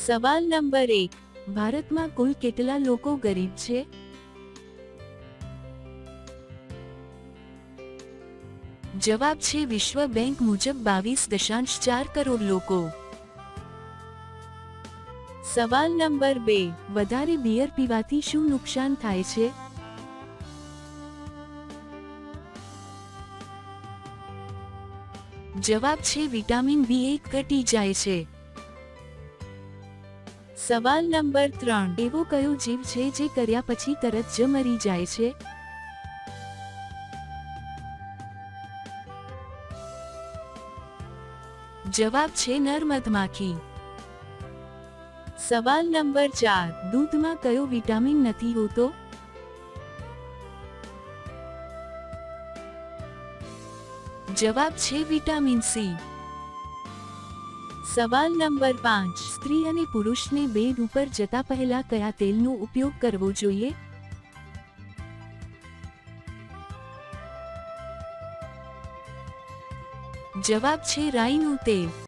સવાલ નંબર 1, ભારતમાં કુલ કેટલા લોકો ગરીબ છે? જવાબ છે વિશ્વ બેંક મુજબ 22.4 કરોડ લોકો. સવાલ નંબર 2, વધારે બિયર પીવાથી શું નુકસાન થાય છે? જવાબ છે વિટામિન B1 ઘટી જાય છે. સવાલ નંબર 3, એવો કયો જીવ છે જે કર્યા પછી તરત જ મરી જાય છે? જવાબ છે નર મધમાખી. સવાલ નંબર 4, દૂધમાં કયો વિટામિન નથી હોતો? જવાબ છે વિટામિન C. સવાલ નંબર 5, સ્ત્રી અને પુરુષને બેડ ઉપર જતા પહેલા કયા તેલનો ઉપયોગ કરવો જોઈએ? જવાબ છે રાઈનું તેલ.